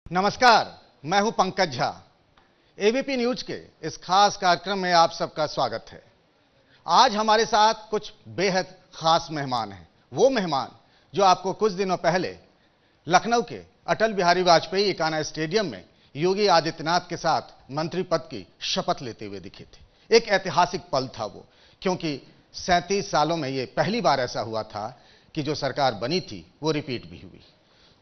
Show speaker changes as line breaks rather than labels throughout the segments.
नमस्कार, मैं हूं पंकज झा। एबीपी न्यूज के इस खास कार्यक्रम में आप सबका स्वागत है। आज हमारे साथ कुछ बेहद खास मेहमान हैं। वो मेहमान जो आपको कुछ दिनों पहले लखनऊ के अटल बिहारी वाजपेयी एकाना स्टेडियम में योगी आदित्यनाथ के साथ मंत्री पद की शपथ लेते हुए दिखे थे। एक ऐतिहासिक पल था वो, क्योंकि 37 सालों में ये पहली बार ऐसा हुआ था कि जो सरकार बनी थी वो रिपीट भी हुई।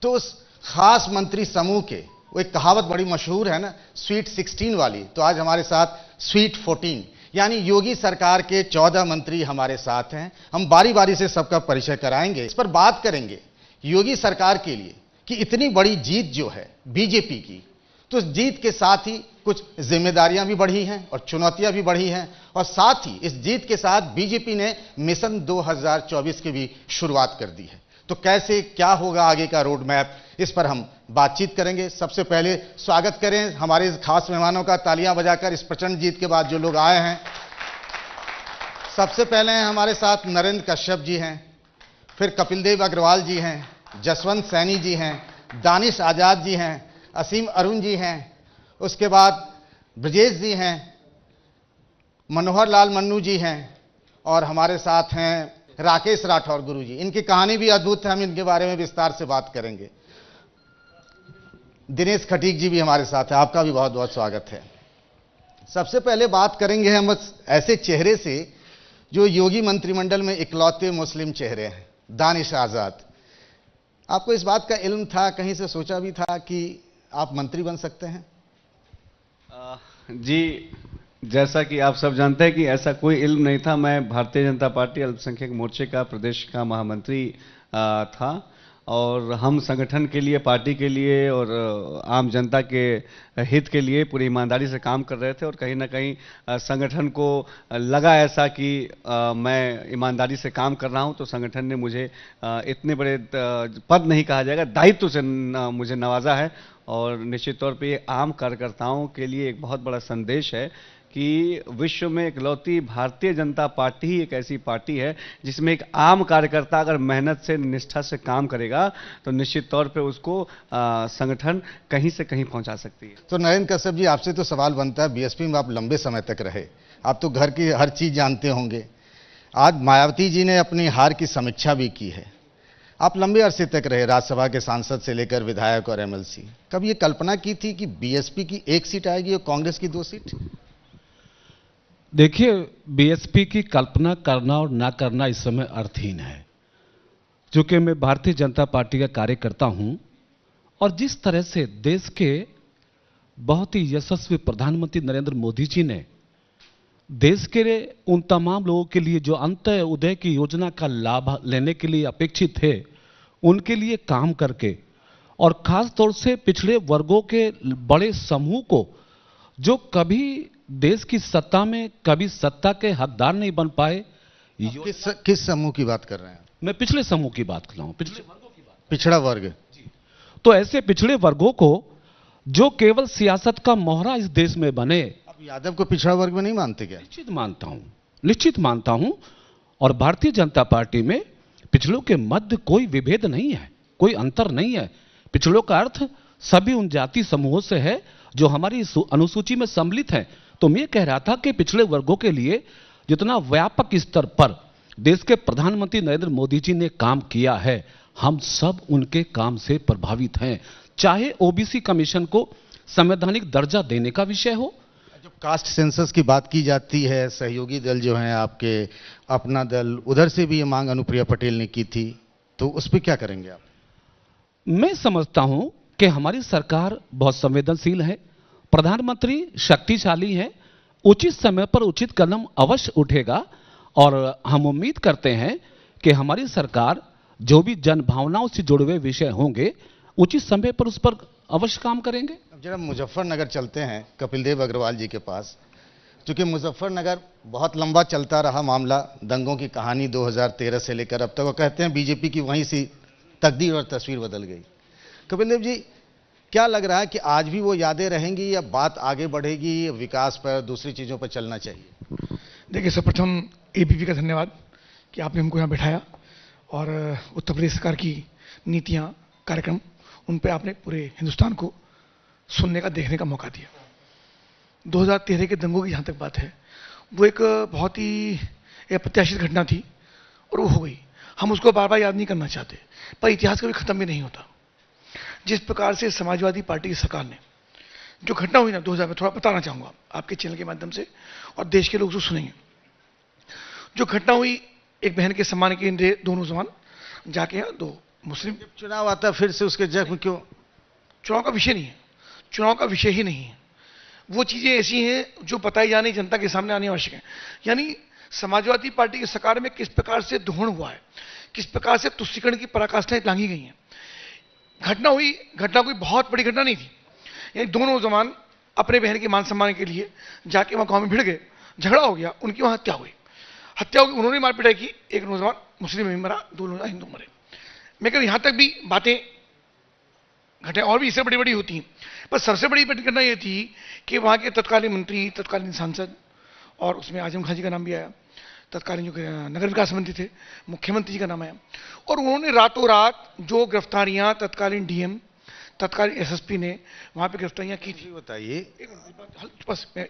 तो उस खास मंत्री समूह के, वो एक कहावत बड़ी मशहूर है ना, स्वीट 16 वाली, तो आज हमारे साथ स्वीट 14 यानी योगी सरकार के 14 मंत्री हमारे साथ हैं। हम बारी बारी से सबका परिचय कराएंगे, इस पर बात करेंगे योगी सरकार के लिए कि इतनी बड़ी जीत जो है बीजेपी की, तो इस जीत के साथ ही कुछ जिम्मेदारियां भी बढ़ी हैं और चुनौतियां भी बढ़ी हैं, और साथ ही इस जीत के साथ बीजेपी ने मिशन 2024 की भी शुरुआत कर दी है। तो कैसे क्या होगा आगे का रोड मैप, इस पर हम बातचीत करेंगे। सबसे पहले स्वागत करें हमारे खास मेहमानों का तालियां बजाकर, इस प्रचंड जीत के बाद जो लोग आए हैं। सबसे पहले हमारे साथ नरेंद्र कश्यप जी हैं, फिर कपिल देव अग्रवाल जी हैं, जसवंत सैनी जी हैं, दानिश आजाद जी हैं, असीम अरुण जी हैं, उसके बाद ब्रजेश जी हैं, मनोहर लाल मन्नू जी हैं, और हमारे साथ हैं राकेश राठौर गुरु जी। इनकी कहानी भी अद्भुत है, हम इनके बारे में विस्तार से बात करेंगे। दिनेश खटीक जी भी हमारे साथ हैं, आपका भी बहुत बहुत स्वागत है। सबसे पहले बात करेंगे हम ऐसे चेहरे से जो योगी मंत्रिमंडल में इकलौते मुस्लिम चेहरे हैं, दानिश आजाद। आपको इस बात का इल्म था, कहीं से सोचा भी था कि आप मंत्री बन सकते हैं?
जी, जैसा कि आप सब जानते हैं कि ऐसा कोई इल्म नहीं था। मैं भारतीय जनता पार्टी अल्पसंख्यक मोर्चे का प्रदेश का महामंत्री था, और हम संगठन के लिए, पार्टी के लिए और आम जनता के हित के लिए पूरी ईमानदारी से काम कर रहे थे। और कहीं ना कहीं संगठन को लगा ऐसा कि मैं ईमानदारी से काम कर रहा हूं, तो संगठन ने मुझे इतने बड़े पद नहीं कहा जाएगा, दायित्व से मुझे नवाजा है। और निश्चित तौर पे ये आम कार्यकर्ताओं के लिए एक बहुत बड़ा संदेश है कि विश्व में इकलौती भारतीय जनता पार्टी ही एक ऐसी पार्टी है जिसमें एक आम कार्यकर्ता अगर मेहनत से, निष्ठा से काम करेगा तो निश्चित तौर पे उसको संगठन कहीं से कहीं पहुंचा सकती है।
तो नरेंद्र कश्यप जी, आपसे तो सवाल बनता है, बीएसपी में आप लंबे समय तक रहे, आप तो घर की हर चीज जानते होंगे। आज मायावती जी ने अपनी हार की समीक्षा भी की है। आप लंबे अरसे तक रहे, राज्यसभा के सांसद से लेकर विधायक और एमएलसी। कब ये कल्पना की थी कि बीएसपी की 1 सीट आएगी और कांग्रेस की 2 सीट?
देखिए, बीएसपी की कल्पना करना और ना करना इस समय अर्थहीन है। चूंकि मैं भारतीय जनता पार्टी का कार्यकर्ता हूं, और जिस तरह से देश के बहुत ही यशस्वी प्रधानमंत्री नरेंद्र मोदी जी ने देश के उन तमाम लोगों के लिए जो अंत्योदय की योजना का लाभ लेने के लिए अपेक्षित थे, उनके लिए काम करके, और खास तौर से पिछड़े वर्गों के बड़े समूह को जो कभी देश की सत्ता में, कभी सत्ता के हकदार नहीं बन पाए।
किस समूह की बात कर रहे हैं?
मैं पिछले समूह की बात कर रहा हूं, पिछले वर्गों की बात।
पिछड़ा वर्ग।
तो ऐसे पिछड़े वर्गों को जो केवल सियासत का मोहरा इस देश में बने।
आप यादव को पिछड़ा वर्ग में नहीं मानते क्या?
निश्चित मानता हूं, निश्चित मानता हूं। और भारतीय जनता पार्टी में पिछड़ों के मध्य कोई विभेद नहीं है, कोई अंतर नहीं है। पिछड़ों का अर्थ सभी उन जाति समूहों से है जो हमारी अनुसूची में सम्मिलित हैं। तो मैं कह रहा था कि पिछड़े वर्गों के लिए जितना व्यापक स्तर पर देश के प्रधानमंत्री नरेंद्र मोदी जी ने काम किया है, हम सब उनके काम से प्रभावित हैं। चाहे ओबीसी कमीशन को संवैधानिक दर्जा देने का विषय हो,
जब कास्ट सेंसस की बात की जाती है, सहयोगी दल जो हैं आपके, अपना दल, उधर से भी ये मांग अनुप्रिया पटेल ने की थी, तो उस पर क्या करेंगे आप?
मैं समझता हूं कि हमारी सरकार बहुत संवेदनशील है, प्रधानमंत्री शक्तिशाली है, उचित समय पर उचित कदम अवश्य उठेगा। और हम उम्मीद करते हैं कि हमारी सरकार जो भी जन भावनाओं से जुड़े हुए विषय होंगे, उचित समय पर उस पर अवश्य काम करेंगे।
अब जरा मुजफ्फरनगर चलते हैं कपिल देव अग्रवाल जी के पास, क्योंकि मुजफ्फरनगर बहुत लंबा चलता रहा मामला, दंगों की कहानी 2013 से लेकर अब तक। वो कहते हैं बीजेपी की वहीं से तकदीर और तस्वीर बदल गई। कपिल देव जी, क्या लग रहा है कि आज भी वो यादें रहेंगी या बात आगे बढ़ेगी, विकास पर, दूसरी चीज़ों पर चलना चाहिए?
देखिए, सर्वप्रथम एबीपी का धन्यवाद कि आपने हमको यहाँ बैठाया, और उत्तर प्रदेश सरकार की नीतियाँ, कार्यक्रम, उन पे आपने पूरे हिंदुस्तान को सुनने का, देखने का मौका दिया। 2013 के दंगों की जहाँ तक बात है, वो एक बहुत ही अप्रत्याशित घटना थी और वो हो गई। हम उसको बार बार याद नहीं करना चाहते, पर इतिहास कभी खत्म भी नहीं होता। जिस प्रकार से समाजवादी पार्टी की सरकार ने जो घटना हुई ना 2000 में, थोड़ा बताना चाहूंगा आपके चैनल के माध्यम से, और देश के लोग जो सुनेंगे। जो घटना हुई, एक बहन के सम्मान के लिए दो नौजवान जाके यहाँ दो मुस्लिम,
चुनाव आता फिर से उसके जख्म क्यों?
चुनाव का विषय नहीं है, चुनाव का विषय ही नहीं है। वो चीजें ऐसी हैं जो बताई जानी, जनता के सामने आनी आवश्यक है। यानी समाजवादी पार्टी की सरकार में किस प्रकार से दोहन हुआ है, किस प्रकार से तुष्टीकरण की पराकाष्ठाएं लांघी गई हैं। घटना हुई, घटना कोई बहुत बड़ी घटना नहीं थी। यानी दोनों नौजवान अपने बहन के मान सम्मान के लिए जाके वहां गांव में भिड़ गए, झगड़ा हो गया, उनकी वहां हत्या हुई। हत्या होगी, उन्होंने मार पिटाई की, एक नौजवान मुस्लिम भी मरा, दो नौजवान हिंदू मरे। मैं कहूँ यहां तक भी बातें घटनाएं और भी इससे बड़ी बड़ी होती हैं, पर सबसे बड़ी घटना यह थी कि वहां के तत्कालीन मंत्री, तत्कालीन सांसद, और उसमें आजम खान जी का नाम भी आया, तत्कालीन जो नगर विकास मंत्री थे, मुख्यमंत्री जी का नाम आया, और उन्होंने रातों रात जो गिरफ्तारियां तत्कालीन डीएम, तत्कालीन एसएसपी ने वहां पे गिरफ्तारियां की थी।
बताइए।
बस मैं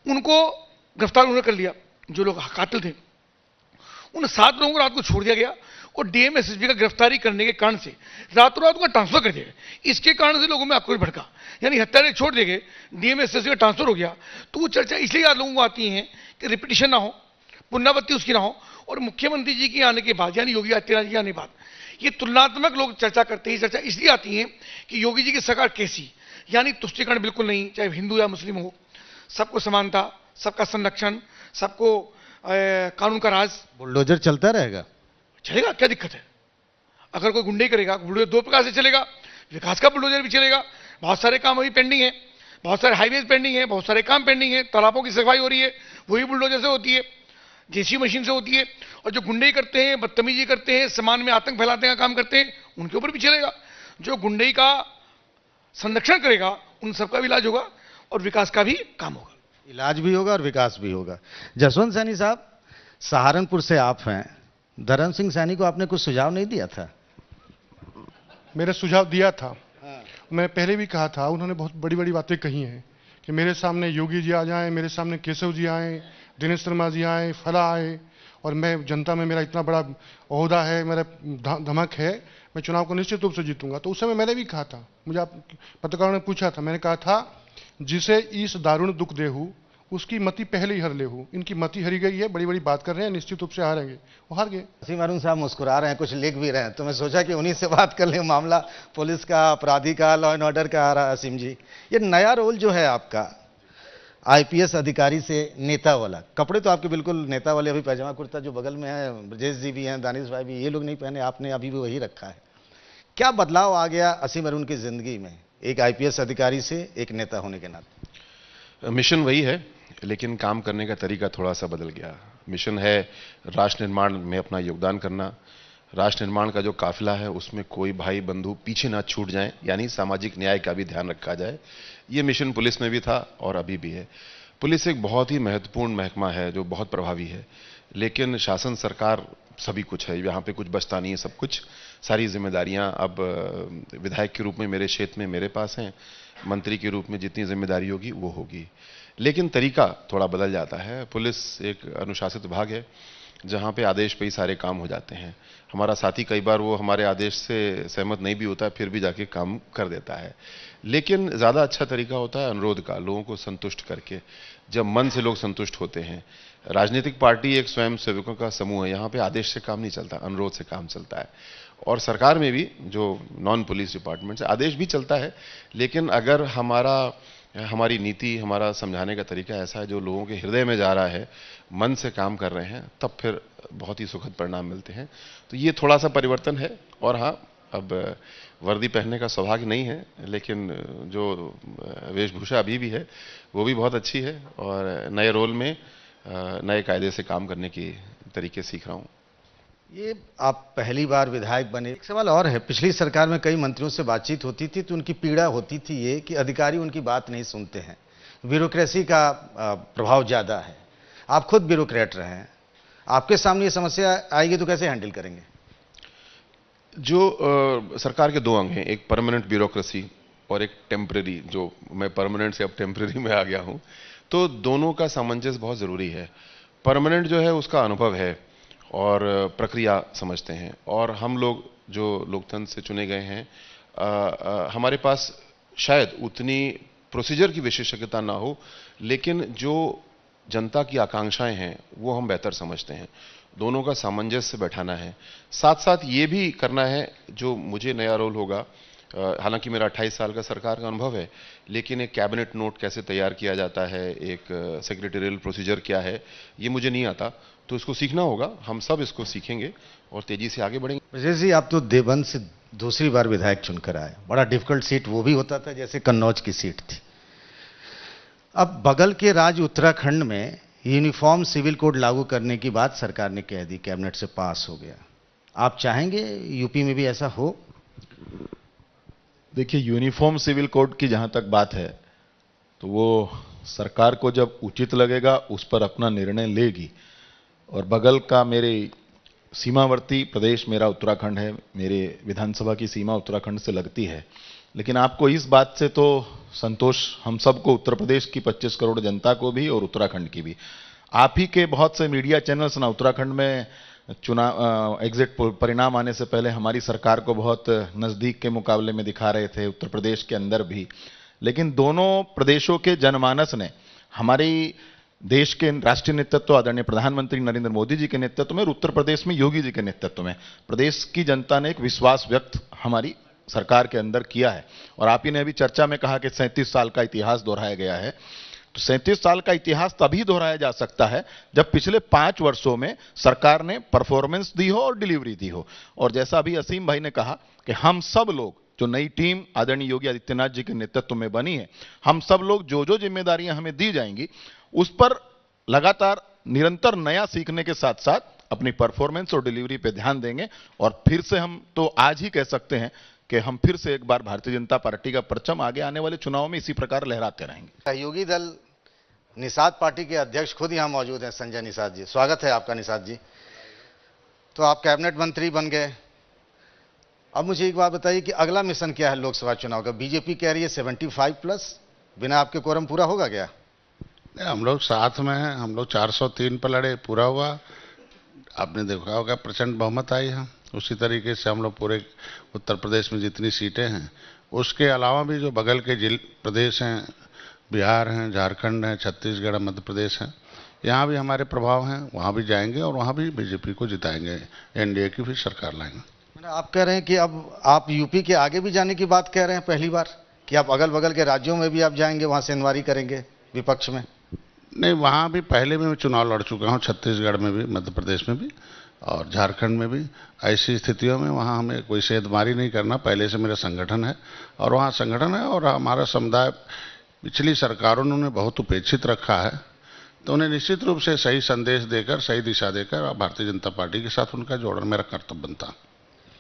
उनको गिरफ्तार उन्होंने कर लिया, जो लोग कातिल थे। उन 7 लोगों को रात को छोड़ दिया गया, और डीएम एसएसपी का गिरफ्तारी करने के कारण से रातों रात उनका ट्रांसफर कर दिया गया। इसके कारण से लोगों में आक्रोश भड़का, यानी हत्यारे छोड़ दिए गए, डीएम एसएसपी का ट्रांसफर हो गया। तो वो चर्चा इसलिए याद लोगों को आती है कि रिपीटिशन ना हो, पुनरावृत्ति उसकी ना हो। और मुख्यमंत्री जी के आने के बाद, यानी योगी आदित्यनाथ जी के आने के बाद, ये तुलनात्मक लोग चर्चा करते हैं। चर्चा इसलिए आती है कि योगी जी की सरकार कैसी, यानी तुष्टीकरण बिल्कुल नहीं, चाहे हिंदू या मुस्लिम हो, सबको समानता, सबका संरक्षण, सबको कानून का राज।
बुलडोजर चलता रहेगा?
चलेगा, क्या दिक्कत है? अगर कोई गुंडे करेगा, बुलडोजर 2 प्रकार से चलेगा। विकास का बुलडोजर भी चलेगा, बहुत सारे काम अभी पेंडिंग है, बहुत सारे हाईवेज पेंडिंग है, बहुत सारे काम पेंडिंग है, तालाबों की सफाई हो रही है, वही बुलडोजर से होती है, जेसीबी मशीन से होती है। और जो गुंडे करते हैं, बदतमीजी करते हैं, समाज में आतंक फैलाते का काम करते हैं, उनके ऊपर भी चलेगा। जो गुंडे का संरक्षण करेगा, उन सबका भी इलाज होगा और विकास का भी काम होगा।
इलाज भी होगा और विकास भी होगा। जसवंत सैनी साहब, सहारनपुर से आप हैं, धर्म सिंह सैनी को आपने कुछ सुझाव नहीं दिया था?
मेरा सुझाव दिया था। मैं पहले भी कहा था, उन्होंने बहुत बड़ी बड़ी बातें कही हैं कि मेरे सामने योगी जी आ जाएं, मेरे सामने केशव जी आए, दिनेश शर्मा जी आए, फला आए, और मैं जनता में मेरा इतना बड़ा ओहदा है, मेरा धमक है, मैं चुनाव को निश्चित रूप से जीतूंगा। तो उस समय मैंने भी कहा था, मुझे आप पत्रकारों ने पूछा था, मैंने कहा था जिसे इस दारुण दुख देहू उसकी मति पहले ही हर लेहू। इनकी मति हरी गई है, बड़ी बड़ी बात कर रहे हैं, निश्चित रूप से हारेंगे। वो हार गए।
असीम अरुण साहब मुस्कुरा रहे हैं, कुछ लिख भी रहे हैं, तो मैं सोचा कि उन्हीं से बात कर लें। मामला पुलिस का, अपराधी का, लॉ एंड ऑर्डर का आ रहा है। असीम जी, ये नया रोल जो है आपका, आईपीएस अधिकारी से नेता वाला, कपड़े तो आपके बिल्कुल नेता वाले, अभी पैजामा कुर्ता जो बगल में है, ब्रजेश जी भी हैं, दानिश भाई भी, ये लोग नहीं पहने, आपने अभी भी वही रखा है। क्या बदलाव आ गया असीम अरुण की जिंदगी में, एक आईपीएस अधिकारी से एक नेता होने के नाते?
मिशन वही है, लेकिन काम करने का तरीका थोड़ा सा बदल गया। मिशन है राष्ट्र निर्माण में अपना योगदान करना। राष्ट्र निर्माण का जो काफिला है उसमें कोई भाई बंधु पीछे ना छूट जाएं, यानी सामाजिक न्याय का भी ध्यान रखा जाए। ये मिशन पुलिस में भी था और अभी भी है। पुलिस एक बहुत ही महत्वपूर्ण महकमा है जो बहुत प्रभावी है, लेकिन शासन सरकार सभी कुछ है, यहाँ पे कुछ बचता नहीं है, सब कुछ, सारी जिम्मेदारियां अब विधायक के रूप में मेरे क्षेत्र में मेरे पास हैं, मंत्री के रूप में जितनी जिम्मेदारी होगी वो होगी, लेकिन तरीका थोड़ा बदल जाता है। पुलिस एक अनुशासित विभाग है जहाँ पे आदेश पे ही सारे काम हो जाते हैं। हमारा साथी कई बार वो हमारे आदेश से सहमत नहीं भी होता है, फिर भी जाके काम कर देता है, लेकिन ज़्यादा अच्छा तरीका होता है अनुरोध का, लोगों को संतुष्ट करके। जब मन से लोग संतुष्ट होते हैं, राजनीतिक पार्टी एक स्वयं सेवकों का समूह है, यहाँ पे आदेश से काम नहीं चलता, अनुरोध से काम चलता है। और सरकार में भी जो नॉन पुलिस डिपार्टमेंट से आदेश भी चलता है, लेकिन अगर हमारी नीति, हमारा समझाने का तरीका ऐसा है जो लोगों के हृदय में जा रहा है, मन से काम कर रहे हैं, तब फिर बहुत ही सुखद परिणाम मिलते हैं। तो ये थोड़ा सा परिवर्तन है। और हाँ, अब वर्दी पहनने का सौभाग्य नहीं है, लेकिन जो वेशभूषा अभी भी है वो भी बहुत अच्छी है, और नए रोल में नए कायदे से काम करने की तरीके सीख रहा हूँ।
ये आप पहली बार विधायक बने। एक सवाल और है, पिछली सरकार में कई मंत्रियों से बातचीत होती थी तो उनकी पीड़ा होती थी ये कि अधिकारी उनकी बात नहीं सुनते हैं, ब्यूरोक्रेसी का प्रभाव ज़्यादा है। आप खुद ब्यूरोक्रेट रहे हैं, आपके सामने ये समस्या आएगी तो कैसे हैंडल करेंगे?
जो सरकार के 2 अंग हैं, एक परमानेंट ब्यूरोक्रेसी और एक टेम्परेरी, जो मैं परमानेंट से अब टेम्परेरी में आ गया हूं, तो दोनों का सामंजस्य बहुत जरूरी है। परमानेंट जो है उसका अनुभव है और प्रक्रिया समझते हैं, और हम लोग जो लोकतंत्र से चुने गए हैं, हमारे पास शायद उतनी प्रोसीजर की विशेषज्ञता ना हो, लेकिन जो जनता की आकांक्षाएं हैं वो हम बेहतर समझते हैं। दोनों का सामंजस्य बैठाना है, साथ साथ ये भी करना है जो मुझे नया रोल होगा। हालांकि मेरा 28 साल का सरकार का अनुभव है, लेकिन एक कैबिनेट नोट कैसे तैयार किया जाता है, एक सेक्रेटरियल प्रोसीजर क्या है, ये मुझे नहीं आता, तो इसको सीखना होगा। हम सब इसको सीखेंगे और तेजी से आगे बढ़ेंगे।
ब्रजेश जी, आप तो देवबंद से दूसरी बार विधायक चुनकर आए। बड़ा डिफिकल्ट सीट वो भी होता था जैसे कन्नौज की सीट थी। अब बगल के राज्य उत्तराखंड में यूनिफॉर्म सिविल कोड लागू करने की बात सरकार ने कह दी, कैबिनेट से पास हो गया। आप चाहेंगे यूपी में भी ऐसा हो?
देखिए, यूनिफॉर्म सिविल कोड की जहां तक बात है, तो वो सरकार को जब उचित लगेगा उस पर अपना निर्णय लेगी। और बगल का मेरे सीमावर्ती प्रदेश मेरा उत्तराखंड है, मेरे विधानसभा की सीमा उत्तराखंड से लगती है। लेकिन आपको इस बात से तो संतोष, हम सबको, उत्तर प्रदेश की 25 करोड़ जनता को भी और उत्तराखंड की भी, आप ही के बहुत से मीडिया चैनल्स ना उत्तराखंड में चुनाव एग्जिट परिणाम आने से पहले हमारी सरकार को बहुत नजदीक के मुकाबले में दिखा रहे थे, उत्तर प्रदेश के अंदर भी। लेकिन दोनों प्रदेशों के जनमानस ने हमारी देश के राष्ट्रीय नेतृत्व आदरणीय प्रधानमंत्री नरेंद्र मोदी जी के नेतृत्व में और उत्तर प्रदेश में योगी जी के नेतृत्व में प्रदेश की जनता ने एक विश्वास व्यक्त हमारी सरकार के अंदर किया है। और आप ही ने अभी चर्चा में कहा कि 37 साल का इतिहास दोहराया गया है, तो 37 साल का इतिहास तभी दोहराया जा सकता है जब पिछले 5 वर्षों में सरकार ने परफॉर्मेंस दी हो और डिलीवरी दी हो। और जैसा अभी असीम भाई ने कहा कि हम सब लोग, जो नई टीम आदरणीय योगी आदित्यनाथ जी के नेतृत्व में बनी है, हम सब लोग जो जो जिम्मेदारियां हमें दी जाएंगी उस पर लगातार निरंतर नया सीखने के साथ साथ अपनी परफॉर्मेंस और डिलीवरी पे ध्यान देंगे। और फिर से हम तो आज ही कह सकते हैं कि हम फिर से एक बार भारतीय जनता पार्टी का परचम आगे आने वाले चुनाव में इसी प्रकार लहराते रहेंगे।
सहयोगी दल निषाद पार्टी के अध्यक्ष खुद यहां मौजूद हैं, संजय निषाद जी। स्वागत है आपका निषाद जी। तो आप कैबिनेट मंत्री बन गए। अब मुझे एक बात बताइए कि अगला मिशन क्या है लोकसभा चुनाव का? बीजेपी कह रही है 75+, बिना आपके कोरम पूरा होगा क्या?
हम लोग साथ में हैं, हम लोग 403 पर लड़े, पूरा हुआ। आपने देखा होगा प्रचंड बहुमत आई है। उसी तरीके से हम लोग पूरे उत्तर प्रदेश में जितनी सीटें हैं, उसके अलावा भी जो बगल के प्रदेश हैं, बिहार हैं, झारखंड है, छत्तीसगढ़, मध्य प्रदेश हैं, यहाँ भी हमारे प्रभाव हैं, वहाँ भी जाएंगे और वहाँ भी बीजेपी को जिताएंगे, एनडीए की फिर सरकार लाएंगे।
आप कह रहे हैं कि अब आप यूपी के आगे भी जाने की बात कह रहे हैं पहली बार, कि आप अगल बगल के राज्यों में भी आप जाएंगे, वहाँ से इनवारी करेंगे विपक्ष में?
नहीं, वहाँ भी पहले भी मैं चुनाव लड़ चुका हूँ, छत्तीसगढ़ में भी, मध्य प्रदेश में भी और झारखंड में भी। ऐसी स्थितियों में वहाँ हमें कोई सेधमारी नहीं करना, पहले से मेरा संगठन है और वहाँ संगठन है। और हमारा समुदाय पिछली सरकारों ने बहुत उपेक्षित रखा है, तो उन्हें निश्चित रूप से सही संदेश देकर, सही दिशा देकर भारतीय जनता पार्टी के साथ उनका जोड़ना मेरा कर्तव्य बनता।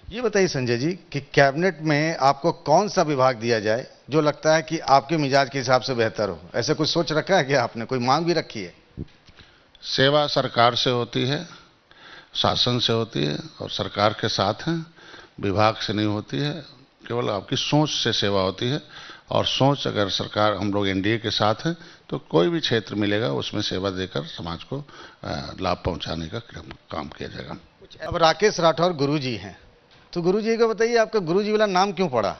ये बताइए संजय जी कि कैबिनेट में आपको कौन सा विभाग दिया जाए जो लगता है कि आपके मिजाज के हिसाब से बेहतर हो? ऐसे कुछ सोच रखा है क्या आपने? कोई मांग भी रखी है?
सेवा सरकार से होती है, शासन से होती है और सरकार के साथ हैं, विभाग से नहीं होती है। केवल आपकी सोच से सेवा होती है और सोच, अगर सरकार, हम लोग एनडीए के साथ हैं तो कोई भी क्षेत्र मिलेगा उसमें सेवा देकर समाज को लाभ पहुंचाने का काम किया जाएगा।
अब राकेश राठौर गुरुजी हैं, तो गुरुजी को बताइए आपका गुरुजी वाला नाम क्यों पड़ा?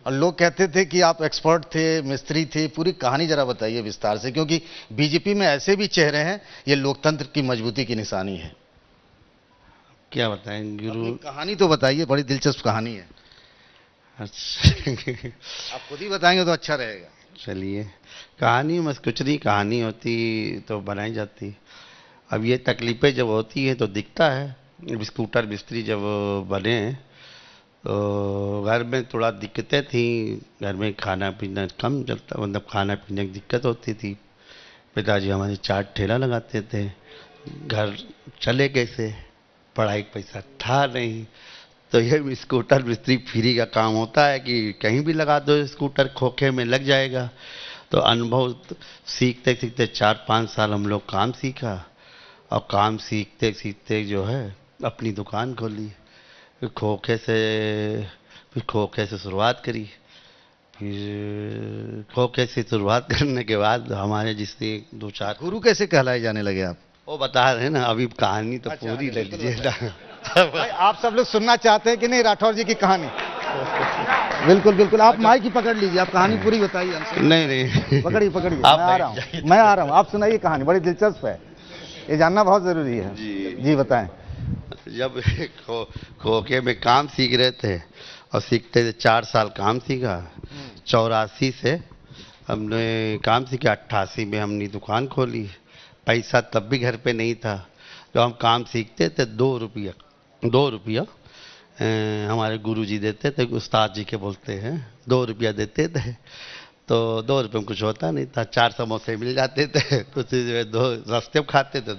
और लोग कहते थे कि आप एक्सपर्ट थे, मिस्त्री थे, पूरी कहानी जरा बताइए विस्तार से, क्योंकि बीजेपी में ऐसे भी चेहरे हैं, ये लोकतंत्र की मजबूती की निशानी है।
क्या बताएं गुरु?
कहानी तो बताइए, बड़ी दिलचस्प कहानी है।
अच्छा
आप खुद ही बताएंगे तो अच्छा रहेगा।
चलिए, कहानी बस कुछ नहीं, कहानी होती तो बनाई जाती। अब ये तकलीफें जब होती है तो दिखता है। स्कूटर मिस्त्री जब बने तो घर में थोड़ा दिक्कतें थी, घर में खाना पीना कम चलता, मतलब खाना पीने की दिक्कत होती थी। पिताजी हमारे चाट ठेला लगाते थे, घर चले कैसे, पढ़ाई का पैसा था नहीं, तो ये स्कूटर मिस्त्री फ्री का काम होता है कि कहीं भी लगा दो स्कूटर, खोखे में लग जाएगा। तो अनुभव सीखते सीखते 4-5 साल हम लोग काम सीखा और काम सीखते सीखते जो है अपनी दुकान खोली। फिर खोखे से शुरुआत करी, फिर खोखे से शुरुआत करने के बाद हमारे जिससे 2-4
गुरु कैसे कहलाए जाने लगे आप?
वो बता रहे हैं ना, अभी कहानी तो पूरी ले लीजिए ना।
भाई, आप सब लोग सुनना चाहते हैं कि नहीं राठौर जी की कहानी? बिल्कुल बिल्कुल, आप माइक ही पकड़ लीजिए, आप कहानी पूरी बताइए हमसे।
नहीं
पकड़िए पकड़िए,
आप
मैं आ रहा हूँ, मैं आ रहा हूँ, आप सुनाइए कहानी, बड़ी दिलचस्प है, ये जानना बहुत जरूरी है। जी बताएं।
जब खोखे में काम सीख रहे थे और सीखते थे, 4 साल काम सीखा। 84 से हमने काम सीखा, 88 में हमने दुकान खोली। पैसा तब भी घर पे नहीं था। जब हम काम सीखते थे 2 रुपया हमारे गुरुजी देते थे, उस्ताद जी के बोलते हैं, 2 रुपया देते थे। तो 2 रुपये में कुछ होता नहीं था, 4 समोसे मिल जाते थे, कुछ 2 रास्ते में खाते थे,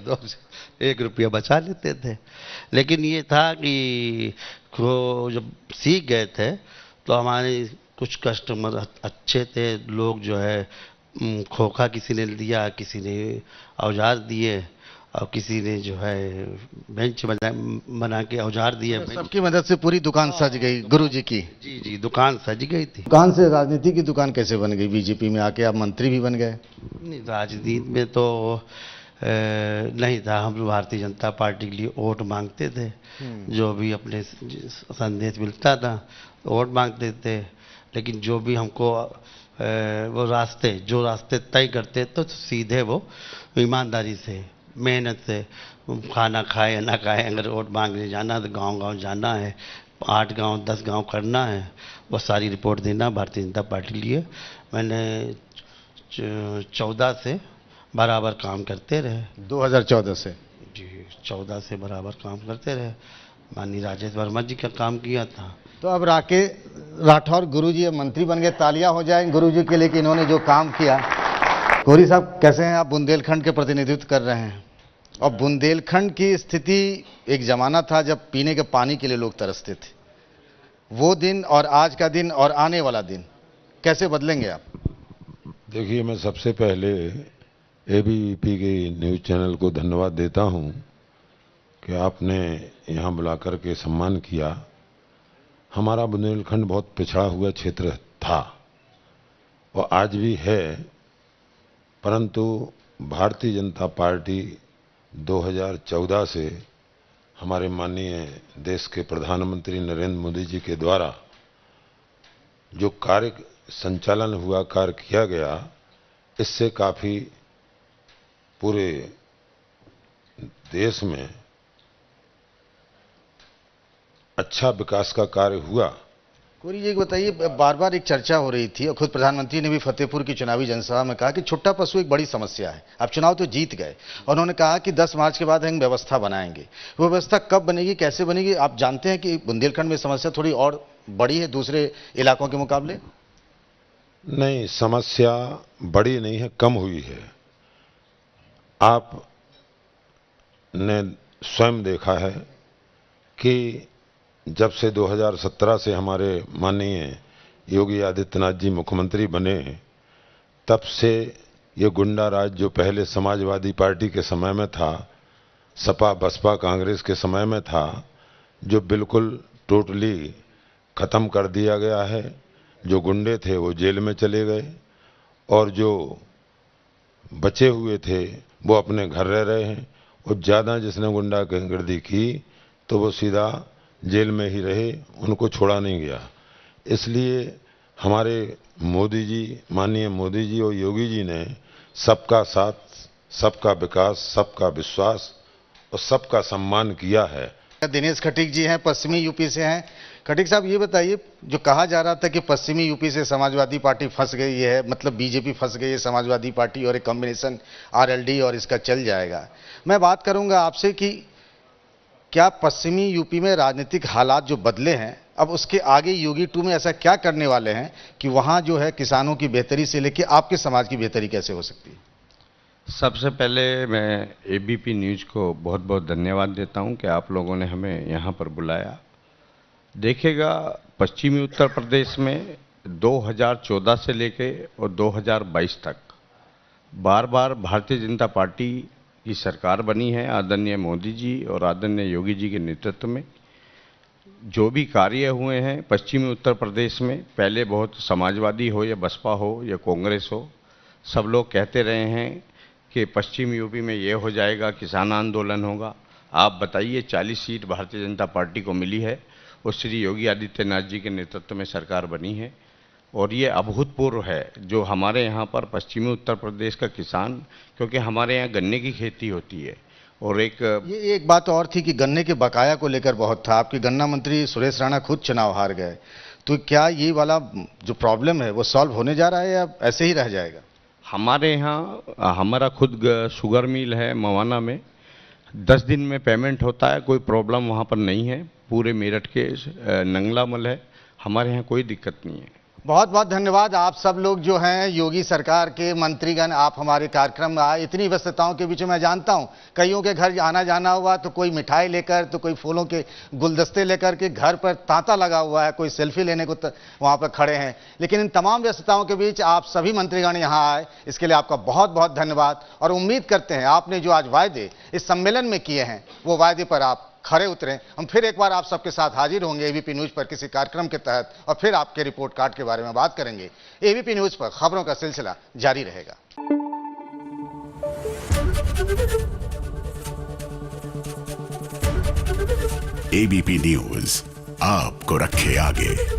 1 रुपया बचा लेते थे। लेकिन ये था कि जब सीख गए थे तो हमारे कुछ कस्टमर अच्छे थे, लोग जो है खोखा किसी ने दिया, किसी ने औजार दिए और किसी ने जो है बेंच बना के औजार दिए।
सबकी मदद से पूरी दुकान सज गई गुरुजी की।
जी जी, दुकान सज गई थी।
दुकान से राजनीति की दुकान कैसे बन गई? बीजेपी में आके आप मंत्री भी बन गए।
नहीं, राजनीति में तो नहीं था। हम भारतीय जनता पार्टी के लिए वोट मांगते थे, जो भी अपने संदेश मिलता था वोट मांगते थे। लेकिन जो भी हमको वो जो रास्ते तय करते तो सीधे वो ईमानदारी से, मेहनत से, खाना खाए या ना खाए, अगर वोट मांगने जाना तो गांव-गांव जाना है, 8 गांव 10 गांव करना है, वो सारी रिपोर्ट देना भारतीय जनता पार्टी के लिए। मैंने 14 से बराबर काम करते रहे।
2014 से?
जी, 14 से बराबर काम करते रहे। माननीय राजेश वर्मा जी का काम किया था।
तो अब राठौर गुरुजी अब मंत्री बन गए, तालियां हो जाएं गुरुजी के लिए कि इन्होंने जो काम किया। कोहरी साहब, कैसे हैं आप? बुंदेलखंड के प्रतिनिधित्व कर रहे हैं और बुंदेलखंड की स्थिति, एक जमाना था जब पीने के पानी के लिए लोग तरसते थे, वो दिन और आज का दिन और आने वाला दिन कैसे बदलेंगे आप?
देखिए, मैं सबसे पहले एबीपी के न्यूज़ चैनल को धन्यवाद देता हूं कि आपने यहां बुलाकर के सम्मान किया। हमारा बुंदेलखंड बहुत पिछड़ा हुआ क्षेत्र था और आज भी है, परंतु भारतीय जनता पार्टी 2014 से हमारे माननीय देश के प्रधानमंत्री नरेंद्र मोदी जी के द्वारा जो कार्य संचालन हुआ, कार्य किया गया, इससे काफ़ी पूरे देश में अच्छा विकास का कार्य हुआ।
कोहरी जी बताइए, बार बार एक चर्चा हो रही थी और खुद प्रधानमंत्री ने भी फतेहपुर की चुनावी जनसभा में कहा कि छुट्टा पशु एक बड़ी समस्या है। आप चुनाव तो जीत गए और उन्होंने कहा कि 10 मार्च के बाद हम व्यवस्था बनाएंगे। वो व्यवस्था कब बनेगी, कैसे बनेगी? आप जानते हैं कि बुंदेलखंड में समस्या थोड़ी और बड़ी है दूसरे इलाकों के मुकाबले?
नहीं, समस्या बड़ी नहीं है, कम हुई है। आपने स्वयं देखा है कि जब से 2017 से हमारे माननीय योगी आदित्यनाथ जी मुख्यमंत्री बने, तब से ये गुंडा राज जो पहले समाजवादी पार्टी के समय में था, सपा बसपा कांग्रेस के समय में था, जो बिल्कुल टोटली ख़त्म कर दिया गया है। जो गुंडे थे वो जेल में चले गए और जो बचे हुए थे वो अपने घर रह रहे हैं। और ज़्यादा जिसने गुंडागर्दी की तो वो सीधा जेल में ही रहे, उनको छोड़ा नहीं गया। इसलिए हमारे मोदी जी, माननीय मोदी जी और योगी जी ने सबका साथ, सबका विकास, सबका विश्वास और सबका सम्मान किया है।
दिनेश खटीक जी हैं, पश्चिमी यूपी से हैं। खटीक साहब, ये बताइए, जो कहा जा रहा था कि पश्चिमी यूपी से समाजवादी पार्टी फंस गई है, मतलब बीजेपी फंस गई है समाजवादी पार्टी और एक कॉम्बिनेशन आरएलडी और इसका चल जाएगा, मैं बात करूंगा आपसे कि क्या पश्चिमी यूपी में राजनीतिक हालात जो बदले हैं, अब उसके आगे योगी 2 में ऐसा क्या करने वाले हैं कि वहां जो है किसानों की बेहतरी से लेकर आपके समाज की बेहतरी कैसे हो सकती है?
सबसे पहले मैं एबीपी न्यूज़ को बहुत बहुत धन्यवाद देता हूं कि आप लोगों ने हमें यहां पर बुलाया। देखिएगा, पश्चिमी उत्तर प्रदेश में 2014 से लेके और 2022 तक बार बार भारतीय जनता पार्टी की सरकार बनी है, आदरणीय मोदी जी और आदरणीय योगी जी के नेतृत्व में। जो भी कार्य हुए हैं पश्चिमी उत्तर प्रदेश में, पहले बहुत समाजवादी हो या बसपा हो या कांग्रेस हो, सब लोग कहते रहे हैं कि पश्चिम यूपी में ये हो जाएगा, किसान आंदोलन होगा। आप बताइए 40 सीट भारतीय जनता पार्टी को मिली है और श्री योगी आदित्यनाथ जी के नेतृत्व में सरकार बनी है और ये अभूतपूर्व है जो हमारे यहाँ पर पश्चिमी उत्तर प्रदेश का किसान, क्योंकि हमारे यहाँ गन्ने की खेती होती है और
ये एक बात और थी कि गन्ने के बकाया को लेकर बहुत था। आपके गन्ना मंत्री सुरेश राणा खुद चुनाव हार गए, तो क्या ये वाला जो प्रॉब्लम है वो सॉल्व होने जा रहा है या ऐसे ही रह जाएगा?
हमारे यहाँ हमारा खुद शुगर मिल है मवाना में, 10 दिन में पेमेंट होता है, कोई प्रॉब्लम वहाँ पर नहीं है। पूरे मेरठ के नंगला मल है, हमारे यहाँ कोई दिक्कत नहीं है।
बहुत बहुत धन्यवाद आप सब लोग जो हैं योगी सरकार के मंत्रीगण, आप हमारे कार्यक्रम में आए। इतनी व्यस्तताओं के बीच में मैं जानता हूं कईयों के घर आना जाना हुआ तो कोई मिठाई लेकर, तो कोई फूलों के गुलदस्ते लेकर के घर पर तांता लगा हुआ है, कोई सेल्फी लेने को वहां पर खड़े हैं। लेकिन इन तमाम व्यस्तताओं के बीच आप सभी मंत्रीगण यहाँ आए, इसके लिए आपका बहुत बहुत धन्यवाद। और उम्मीद करते हैं आपने जो आज वायदे इस सम्मेलन में किए हैं वो वायदे पर आप खरे उतरें। हम फिर एक बार आप सबके साथ हाजिर होंगे एबीपी न्यूज पर किसी कार्यक्रम के तहत और फिर आपके रिपोर्ट कार्ड के बारे में बात करेंगे। एबीपी न्यूज पर खबरों का सिलसिला जारी रहेगा।
एबीपी न्यूज आपको रखे आगे।